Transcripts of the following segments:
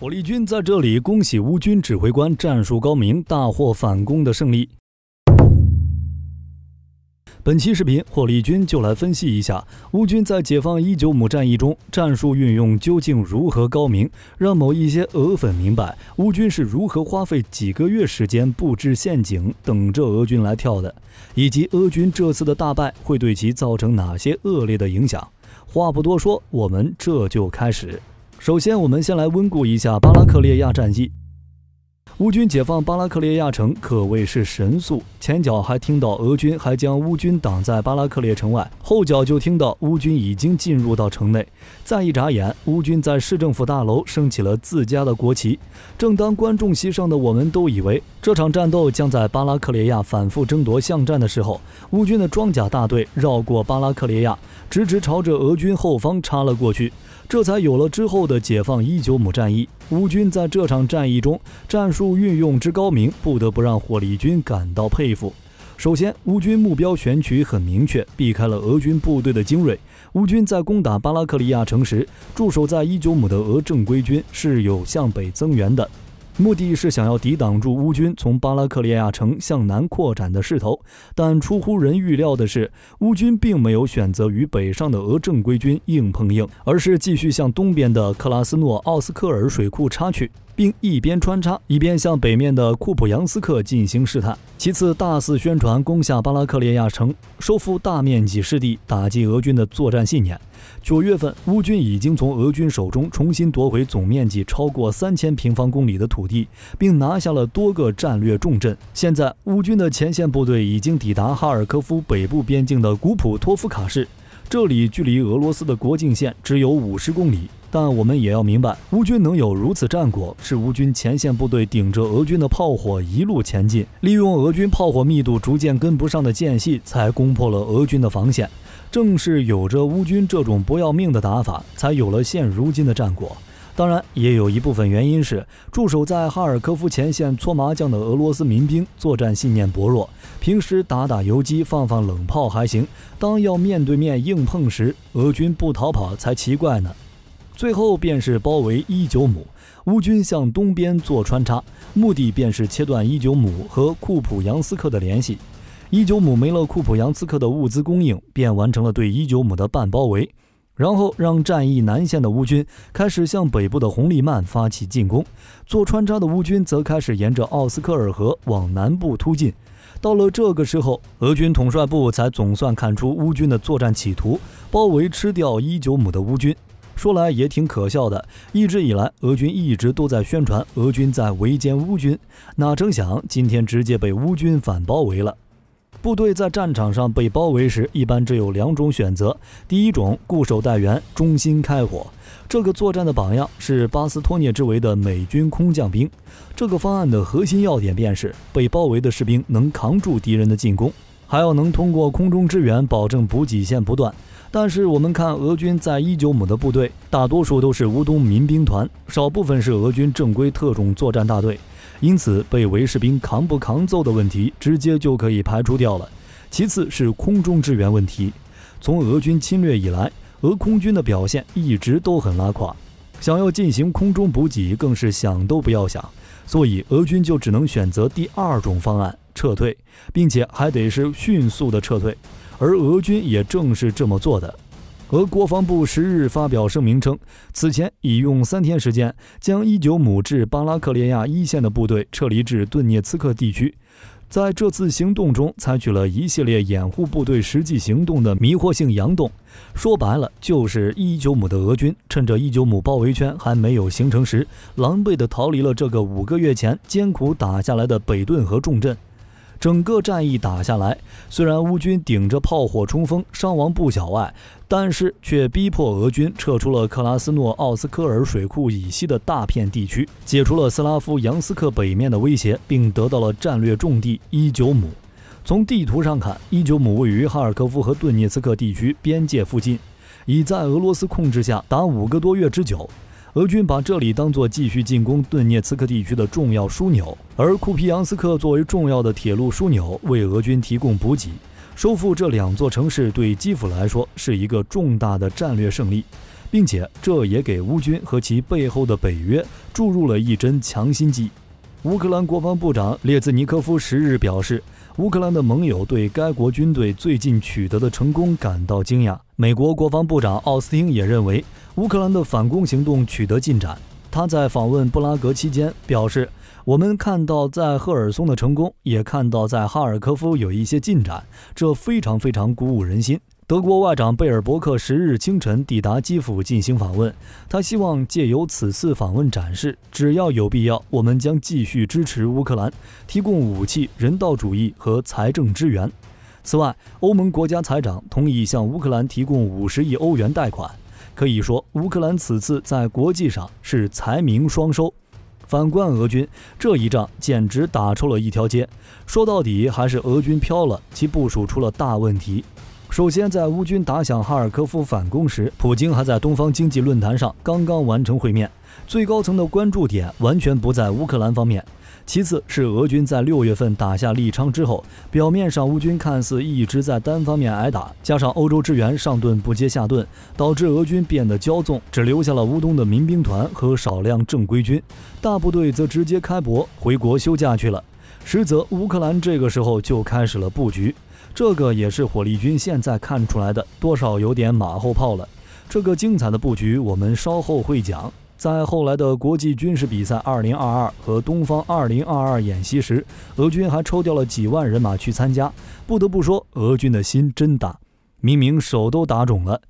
火力军在这里恭喜乌军指挥官战术高明，大获反攻的胜利。本期视频，火力军就来分析一下乌军在解放伊久姆战役中战术运用究竟如何高明，让某一些俄粉明白乌军是如何花费几个月时间布置陷阱，等着俄军来跳的，以及俄军这次的大败会对其造成哪些恶劣的影响。话不多说，我们这就开始。首先，我们先来温故一下巴拉克列亚战役。乌军解放巴拉克列亚城可谓是神速，前脚还听到俄军还将乌军挡在巴拉克列城外，后脚就听到乌军已经进入到城内。再一眨眼，乌军在市政府大楼升起了自家的国旗。正当观众席上的我们都以为这场战斗将在巴拉克列亚反复争夺巷战的时候，乌军的装甲大队绕过巴拉克列亚，直直朝着俄军后方插了过去，这才有了之后的解放伊久姆战役。乌军在这场战役中战术运用之高明，不得不让火力军感到佩服。首先，乌军目标选取很明确，避开了俄军部队的精锐。乌军在攻打巴拉克利亚城时，驻守在伊久姆的俄正规军是有向北增援的，目的是想要抵挡住乌军从巴拉克利亚城向南扩展的势头。但出乎人预料的是，乌军并没有选择与北上的俄正规军硬碰硬，而是继续向东边的克拉斯诺奥斯科尔水库插去，并一边穿插一边向北面的库普扬斯克进行试探。其次，大肆宣传攻下巴拉克列亚城，收复大面积失地，打击俄军的作战信念。9月份，乌军已经从俄军手中重新夺回总面积超过3000平方公里的土地，并拿下了多个战略重镇。现在，乌军的前线部队已经抵达哈尔科夫北部边境的古普托夫卡市，这里距离俄罗斯的国境线只有50公里。但我们也要明白，乌军能有如此战果，是乌军前线部队顶着俄军的炮火一路前进，利用俄军炮火密度逐渐跟不上的间隙，才攻破了俄军的防线。正是有着乌军这种不要命的打法，才有了现如今的战果。当然，也有一部分原因是驻守在哈尔科夫前线搓麻将的俄罗斯民兵作战信念薄弱，平时打打游击放放冷炮还行，当要面对面硬碰时，俄军不逃跑才奇怪呢。最后便是包围伊久姆，乌军向东边做穿插，目的便是切断伊久姆和库普扬斯克的联系。伊久姆没了库普扬斯克的物资供应，便完成了对伊久姆的半包围，然后让战役南线的乌军开始向北部的红利曼发起进攻，做穿插的乌军则开始沿着奥斯科尔河往南部突进。到了这个时候，俄军统帅部才总算看出乌军的作战企图，包围吃掉伊久姆的乌军。说来也挺可笑的，一直以来俄军一直都在宣传俄军在围歼乌军，哪成想今天直接被乌军反包围了。部队在战场上被包围时，一般只有2种选择。第一种，固守待援，忠心开火。这个作战的榜样是巴斯托涅之围的美军空降兵。这个方案的核心要点便是被包围的士兵能扛住敌人的进攻，还要能通过空中支援保证补给线不断。但是我们看俄军在伊久姆的部队，大多数都是乌东民兵团，少部分是俄军正规特种作战大队，因此被围士兵扛不扛揍的问题直接就可以排除掉了。其次是空中支援问题，从俄军侵略以来，俄空军的表现一直都很拉胯，想要进行空中补给更是想都不要想，所以俄军就只能选择第2种方案，撤退，并且还得是迅速的撤退。而俄军也正是这么做的。俄国防部10日发表声明称，此前已用3天时间将伊久姆至巴拉克列亚一线的部队撤离至顿涅茨克地区。在这次行动中，采取了一系列掩护部队实际行动的迷惑性佯动。说白了，就是伊久姆的俄军趁着伊久姆包围圈还没有形成时，狼狈地逃离了这个5个月前艰苦打下来的北顿河重镇。整个战役打下来，虽然乌军顶着炮火冲锋，伤亡不小外，但是却逼迫俄军撤出了克拉斯诺奥斯科尔水库以西的大片地区，解除了斯拉夫扬斯克北面的威胁，并得到了战略重地伊久姆。从地图上看，伊久姆位于哈尔科夫和顿涅茨克地区边界附近，已在俄罗斯控制下达5个多月之久。俄军把这里当作继续进攻顿涅茨克地区的重要枢纽，而库皮扬斯克作为重要的铁路枢纽，为俄军提供补给。收复这2座城市对基辅来说是一个重大的战略胜利。并且这也给乌军和其背后的北约注入了一针强心剂。乌克兰国防部长列兹尼科夫10日表示，乌克兰的盟友对该国军队最近取得的成功感到惊讶。美国国防部长奥斯汀也认为乌克兰的反攻行动取得进展。他在访问布拉格期间表示，我们看到在赫尔松的成功，也看到在哈尔科夫有一些进展，这非常鼓舞人心。德国外长贝尔伯克10日清晨抵达基辅进行访问，他希望借由此次访问展示，只要有必要，我们将继续支持乌克兰，提供武器、人道主义和财政支援。此外，欧盟国家财长同意向乌克兰提供50亿欧元贷款。可以说，乌克兰此次在国际上是财民双收。反观俄军，这一仗简直打出了一条街。说到底，还是俄军飘了，其部署出了大问题。首先，在乌军打响哈尔科夫反攻时，普京还在东方经济论坛上刚刚完成会面，最高层的关注点完全不在乌克兰方面。其次是俄军在6月份打下利昌之后，表面上乌军看似一直在单方面挨打，加上欧洲支援上顿不接下顿，导致俄军变得骄纵，只留下了乌东的民兵团和少量正规军，大部队则直接开泊回国休假去了。实则乌克兰这个时候就开始了布局，这个也是火力军现在看出来的，多少有点马后炮了。这个精彩的布局我们稍后会讲。在后来的国际军事比赛2022和东方2022演习时，俄军还抽调了几万人马去参加。不得不说，俄军的心真大，明明手都打肿了，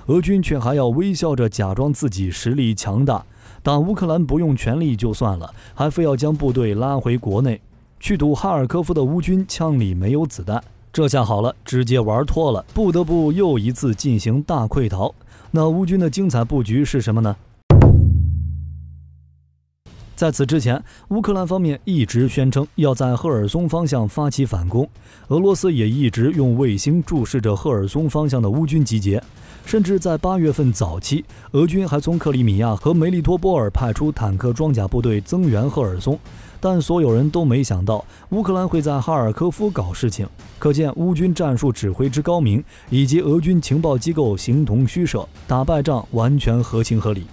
俄军却还要微笑着假装自己实力强大。打乌克兰不用全力就算了，还非要将部队拉回国内，去堵哈尔科夫的乌军枪里没有子弹。这下好了，直接玩脱了，不得不又一次进行大溃逃。那乌军的精彩布局是什么呢？在此之前，乌克兰方面一直宣称要在赫尔松方向发起反攻，俄罗斯也一直用卫星注视着赫尔松方向的乌军集结，甚至在8月份早期，俄军还从克里米亚和梅利托波尔派出坦克装甲部队增援赫尔松。但所有人都没想到乌克兰会在哈尔科夫搞事情，可见乌军战术指挥之高明，以及俄军情报机构形同虚设，打败仗完全合情合理。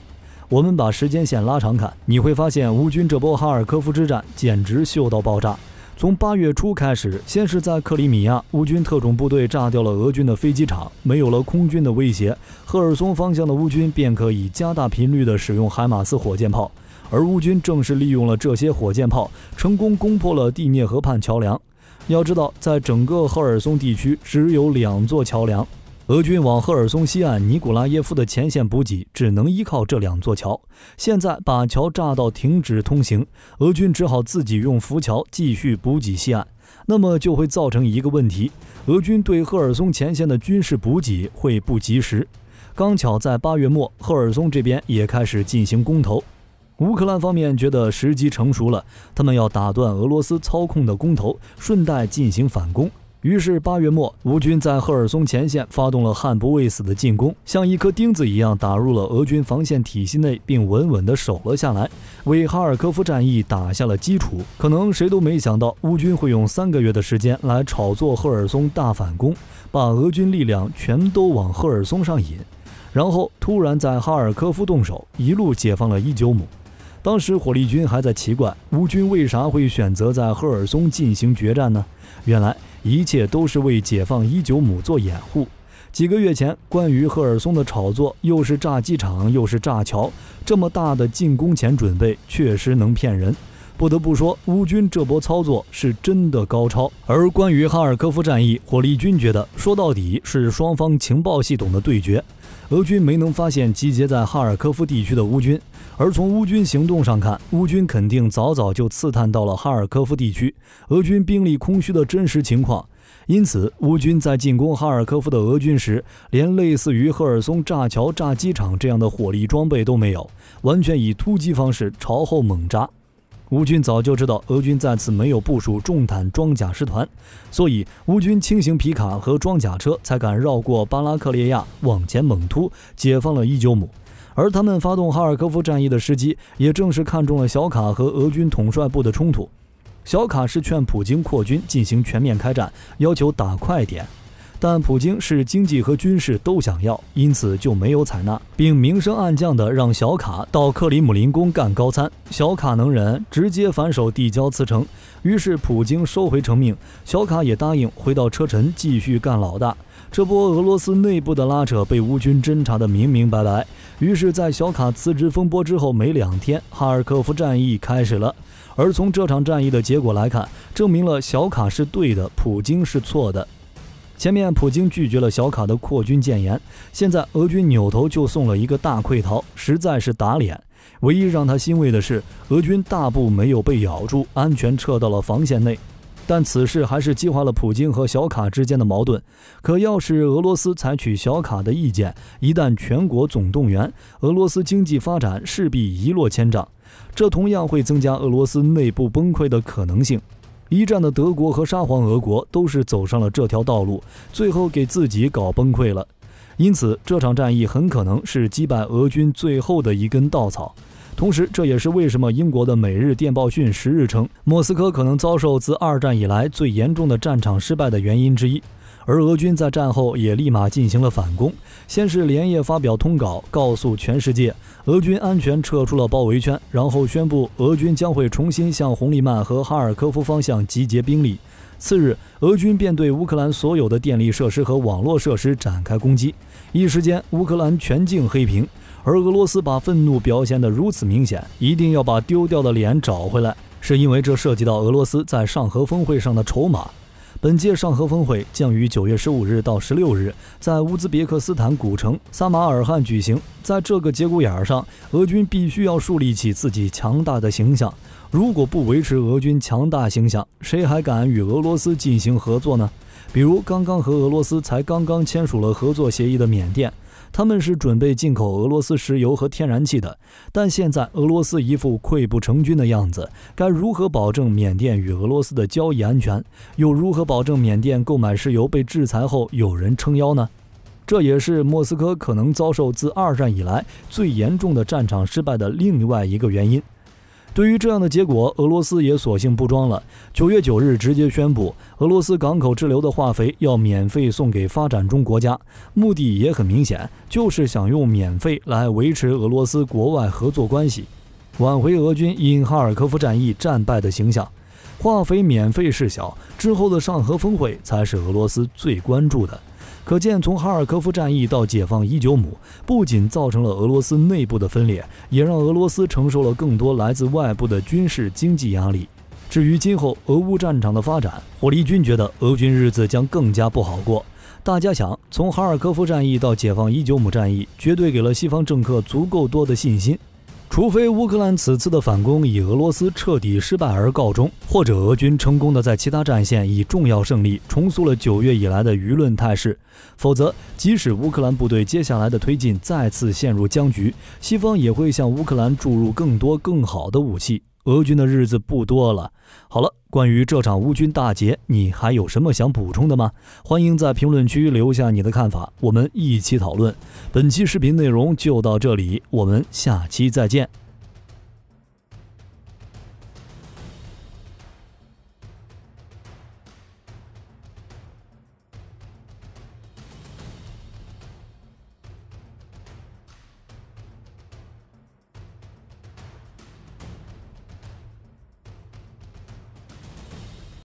我们把时间线拉长看，你会发现乌军这波哈尔科夫之战简直秀到爆炸。从8月初开始，先是在克里米亚，乌军特种部队炸掉了俄军的飞机场，没有了空军的威胁，赫尔松方向的乌军便可以加大频率地使用海马斯火箭炮，而乌军正是利用了这些火箭炮，成功攻破了第聂河畔桥梁。要知道，在整个赫尔松地区只有2座桥梁，俄军往赫尔松西岸尼古拉耶夫的前线补给只能依靠这2座桥。现在把桥炸到停止通行，俄军只好自己用浮桥继续补给西岸。那么就会造成一个问题，俄军对赫尔松前线的军事补给会不及时。刚巧在8月末，赫尔松这边也开始进行攻投。乌克兰方面觉得时机成熟了，他们要打断俄罗斯操控的攻投，顺带进行反攻。于是8月末，乌军在赫尔松前线发动了悍不畏死的进攻，像一颗钉子一样打入了俄军防线体系内，并稳稳地守了下来，为哈尔科夫战役打下了基础。可能谁都没想到，乌军会用3个月的时间来炒作赫尔松大反攻，把俄军力量全都往赫尔松上引，然后突然在哈尔科夫动手，一路解放了伊久姆。当时火力军还在奇怪，乌军为啥会选择在赫尔松进行决战呢？原来一切都是为解放伊久姆做掩护。几个月前，关于赫尔松的炒作，又是炸机场又是炸桥，这么大的进攻前准备确实能骗人。不得不说，乌军这波操作是真的高超。而关于哈尔科夫战役，火力军觉得说到底是双方情报系统的对决。俄军没能发现集结在哈尔科夫地区的乌军，而从乌军行动上看，乌军肯定早早就刺探到了哈尔科夫地区俄军兵力空虚的真实情况。因此，乌军在进攻哈尔科夫的俄军时，连类似于赫尔松炸桥、炸机场这样的火力装备都没有，完全以突击方式朝后猛扎。乌军早就知道俄军在此没有部署重坦装甲师团，所以乌军轻型皮卡和装甲车才敢绕过巴拉克列亚往前猛突，解放了伊久姆。而他们发动哈尔科夫战役的时机，也正是看中了小卡和俄军统帅部的冲突。小卡是劝普京扩军进行全面开战，要求打快点，但普京是经济和军事都想要，因此就没有采纳，并明升暗降地让小卡到克里姆林宫干高参。小卡能忍，直接反手递交辞呈，于是普京收回成命，小卡也答应回到车臣继续干老大。这波俄罗斯内部的拉扯被乌军侦查得明明白白，于是在小卡辞职风波之后没2天，哈尔科夫战役开始了。而从这场战役的结果来看，证明了小卡是对的，普京是错的。前面普京拒绝了小卡的扩军谏言，现在俄军扭头就送了一个大溃逃，实在是打脸。唯一让他欣慰的是，俄军大部没有被咬住，安全撤到了防线内。但此事还是激化了普京和小卡之间的矛盾。可要是俄罗斯采取小卡的意见，一旦全国总动员，俄罗斯经济发展势必一落千丈，这同样会增加俄罗斯内部崩溃的可能性。一战的德国和沙皇俄国都是走上了这条道路，最后给自己搞崩溃了。因此，这场战役很可能是击败俄军最后的一根稻草。同时，这也是为什么英国的《每日电报讯》10日称，莫斯科可能遭受自2战以来最严重的战场失败的原因之一。而俄军在战后也立马进行了反攻，先是连夜发表通稿，告诉全世界俄军安全撤出了包围圈，然后宣布俄军将会重新向红利曼和哈尔科夫方向集结兵力。次日，俄军便对乌克兰所有的电力设施和网络设施展开攻击，一时间乌克兰全境黑屏。而俄罗斯把愤怒表现得如此明显，一定要把丢掉的脸找回来，是因为这涉及到俄罗斯在上合峰会上的筹码。本届上合峰会将于9月15日到16日在乌兹别克斯坦古城撒马尔罕举行。在这个节骨眼上，俄军必须要树立起自己强大的形象。如果不维持俄军强大形象，谁还敢与俄罗斯进行合作呢？比如刚刚和俄罗斯才刚刚签署了合作协议的缅甸，他们是准备进口俄罗斯石油和天然气的，但现在俄罗斯一副溃不成军的样子，该如何保证缅甸与俄罗斯的交易安全？又如何保证缅甸购买石油被制裁后有人撑腰呢？这也是莫斯科可能遭受自2战以来最严重的战场失败的另外一个原因。对于这样的结果，俄罗斯也索性不装了。9月9日直接宣布，俄罗斯港口滞留的化肥要免费送给发展中国家，目的也很明显，就是想用免费来维持俄罗斯国外合作关系，挽回俄军因哈尔科夫战役战败的形象。化肥免费事小，之后的上合峰会才是俄罗斯最关注的。可见，从哈尔科夫战役到解放伊久姆，不仅造成了俄罗斯内部的分裂，也让俄罗斯承受了更多来自外部的军事经济压力。至于今后俄乌战场的发展，火力军觉得俄军日子将更加不好过。大家想，从哈尔科夫战役到解放伊久姆战役，绝对给了西方政客足够多的信心。除非乌克兰此次的反攻以俄罗斯彻底失败而告终，或者俄军成功的在其他战线以重要胜利重塑了9月以来的舆论态势，否则即使乌克兰部队接下来的推进再次陷入僵局，西方也会向乌克兰注入更多更好的武器，俄军的日子不多了。好了，关于这场乌军大捷，你还有什么想补充的吗？欢迎在评论区留下你的看法，我们一起讨论。本期视频内容就到这里，我们下期再见。